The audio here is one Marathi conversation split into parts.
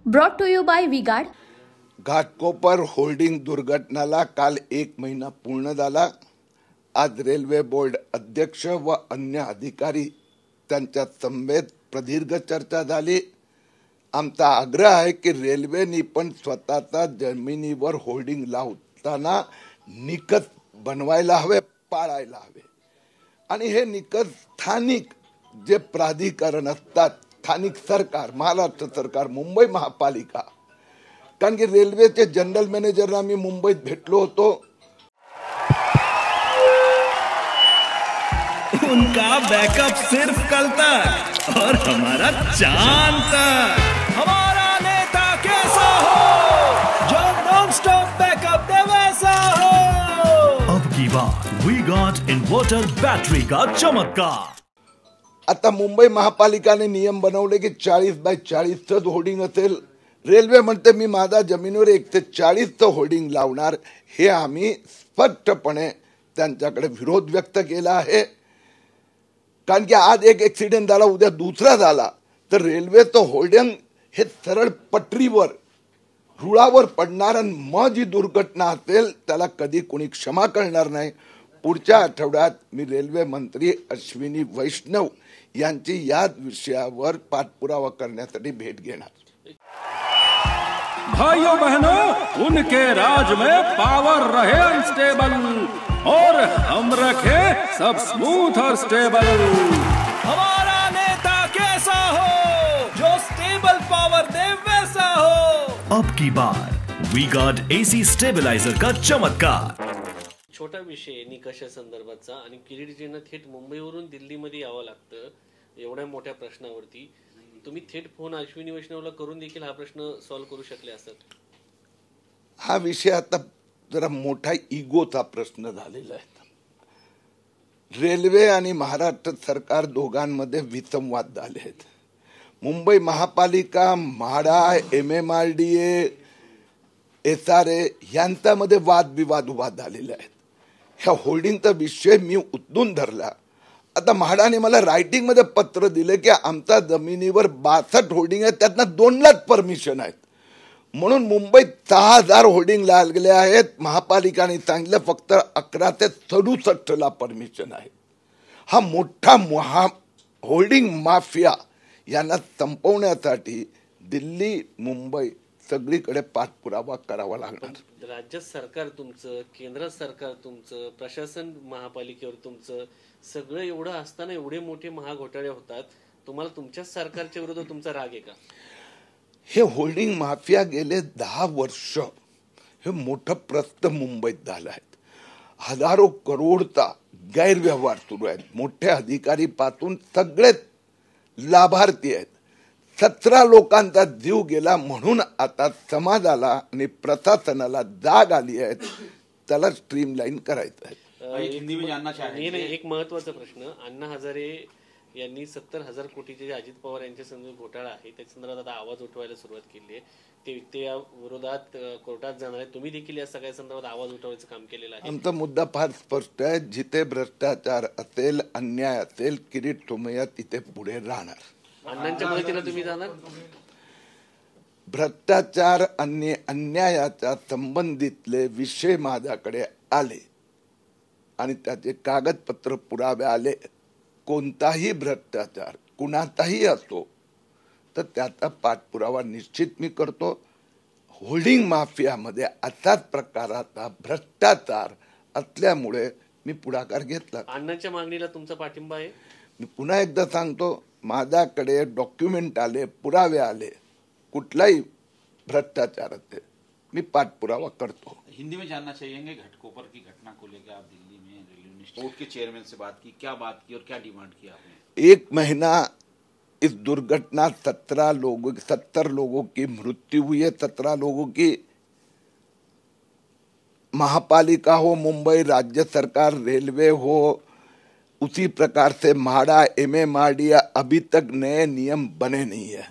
Brought to you by V-Guard. Ghatkopar hoarding दुर्घटनाला काल 1 महिना पूर्ण झाला। आज रेल्वे बोर्ड अध्यक्ष व अन्य अधिकारी त्यांच्या समवेत प्रदीर्घ चर्चा झाली। आमचा आग्रह आहे की रेल्वेनी पण स्वतःचा जमिनीवर होल्डिंग लावताना निकष बनवायला हवे, पाळायला हवे आणि हे निकष स्थानिक जे प्राधिकरण असतात, स्थानिक सरकार, महाराष्ट्र सरकार, मुंबई महापालिका, कारण की रेल्वेचे जनरल मॅनेजरला मी मुंबईत भेटलो होतो। उनका बैकअप सिर्फ कल तक और हमारा चांद तक। हमारा नेता कैसा हो जो नॉन स्टॉप बैकअप दे वैसा हो। अब की बात वी गॉट इन्वर्टर बैटरी का चमत्कार। आता मुंबई महापालिकाने नियम बनवले की 40x40च होल्डिंग असेल। रेल्वे म्हणते मी माझा जमिनीवर 140च होल्डिंग लावणार। हे आम्ही स्पष्टपणे त्यांच्याकडे विरोध व्यक्त केला आहे, कारण की आज एक ऍक्सिडेंट झाला, उद्या दुसरा झाला तर रेल्वेचं होल्डिंग हे सरळ पटरीवर रुळावर पडणार आणि मग जी दुर्घटना असेल त्याला कधी कोणी क्षमा करणार नाही। पुढच्या आठवड्यात मी रेल्वे मंत्री अश्विनी वैष्णव यांची या विषयावर पाठपुरावा करण्यासाठी भेट घेणार। भाइयों बहनों, उनके राज में पावर रहे अनस्टेबल और हम रखे सब स्मूथ और स्टेबल। हमारा नेता कैसा हो जो स्टेबल पावर दे वैसा हो। अब की बार वी गॉट एसी स्टेबलाइजर का चमत्कार। छोटा विषय निकषा संदर्भातचा आणि किरीटजींना थेट मुंबईवरून दिल्लीमध्ये यावं लागतं एवढ्या मोठ्या प्रश्नावरती। तुम्ही थेट फोन अश्विनी वैष्णवला करून देखील हा प्रश्न सॉल्व्ह करू शकले असतात। हा विषय आता जरा मोठा इगोचा प्रश्न झालेला आहे। रेल्वे आणि महाराष्ट्र सरकार दोघांमध्ये विसंवाद झाले आहेत। मुंबई महापालिका, म्हाडा, MMRDA, SRA यांच्यामध्ये वादविवाद उभा झालेले आहेत। ह्या होल्डिंगचा विषय मी उचलून धरला। आता म्हाडाने मला रायटिंग मध्ये पत्र दिले की आमच्या जमिनीवर 62 होल्डिंग आहेत, त्यातनं 2 परमिशन आहेत, म्हणून मुंबईत 6000 होल्डिंग लागले आहेत। महापालिकाने सांगितलं फक्त 11 ते 67 परमिशन आहे। हा मोठा होल्डिंग माफिया यांना संपवण्यासाठी दिल्ली, मुंबई सगळीकडे पाठपुरावा करावा लागणार। राज्य सरकार तुमचं, केंद्र सरकार तुमचं, प्रशासन महापालिकेवर तुमचं, सगळं एवढं असताना एवढे मोठे महाघोटाळे होतात, तुम्हाला तुमच्या सरकारच्या विरोधात तुमचा राग आहे का? हे होल्डिंग माफिया गेले 10 वर्ष हे मोठं प्रस्त मुंबईत झालं आहे। हजारो करोडचा गैरव्यवहार सुरू आहे। मोठे अधिकारी पासून सगळे लाभार्थी आहेत। 17 लोकांचा जीव गेला, म्हणून आता समाजाला आणि प्रशासनाला जाग आली आहे, त्याला स्ट्रीमलाईन करायचं आहे। एक महत्वाचा प्रश्न, अण्णा हजारे यांनी 70,000 कोटीचे जे अजित पवार यांच्या संदर्भात घोटाळा आहे त्या संदर्भात आता आवाज उठवायला सुरुवात केली आहे। ते या विरोधात कोर्टात जाणार आहे। तुम्ही देखील या सगळ्या संदर्भात आवाज उठवायचं काम केलेलं आहे। आमचा मुद्दा फार स्पष्ट आहे, जिथे भ्रष्टाचार असेल, अन्याय असेल, किरीट सोमय्या तिथे पुढे राहणार। अण्णांच्या मदतीने तुम्ही जाणार? भ्रष्टाचार आणि अन्यायाच्या संबंधितले विषय माझ्याकडे आले आणि त्याचे कागदपत्र पुरावे आले, कोणताही भ्रष्टाचार कुणाचाही असतो तर त्याचा पाठपुरावा निश्चित मी करतो। होल्डिंग माफियामध्ये असाच प्रकाराचा भ्रष्टाचार असल्यामुळे मी पुढाकार घेतला। अण्णांच्या मागणीला तुमचा पाठिंबा आहे? मी पुन्हा एकदा सांगतो, माझ्याकडे डॉक्युमेंट आले, पुरावे आले, कुठलाही भ्रष्टाचार असेल मी पाठपुरावा करतो। हिंदी में जानना चाहेंगे घाटकोपर की घटना को लेकर आप दिल्ली में रेलवे बोर्ड के चेयरमैन से बात की, क्या बात की और क्या डिमांड की आपने? 1 महीना इस दुर्घटना 70 लोगों की मृत्यु हुई है। 17 लोगों की महापालिका हो, मुंबई राज्य सरकार, रेलवे हो, उसी प्रकार से म्हाडा, MMRDA अभी तक नए नियम बने नहीं है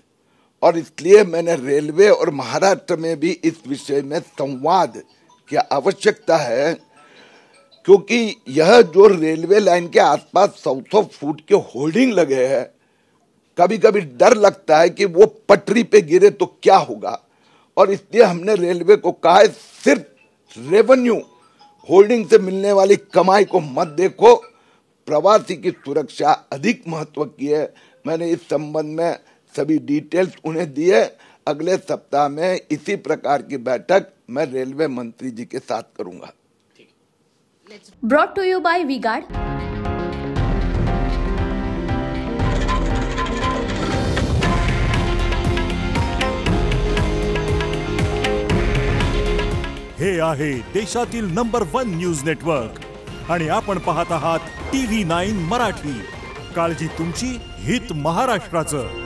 और इसलिए मैंने रेलवे और महाराष्ट्र में भी इस विषय में संवाद की आवश्यकता है, क्योंकि यह जो रेलवे लाइन के आसपास 100 फुट के होल्डिंग लगे हैं कभी कभी डर लगता है कि वो पटरी पे गिरे तो क्या होगा, और इसलिए हमने रेलवे को कहा है सिर्फ रेवेन्यू होल्डिंग से मिलने वाली कमाई को मत देखो, प्रवासी की सुरक्षा अधिक महत्व की है। मैंने इस संबंध में सभी डिटेल्स उन्हें दिए। अगले सप्ताह में इसी प्रकार की बैठक मैं रेलवे मंत्री जी के साथ करूंगा। Brought to you by V-Guard. हे आहे देशातील नंबर 1 न्यूज नेटवर्क आणि आपण पाहत आहात TV9 मराठी। काळजी तुमची, हित महाराष्ट्राचं।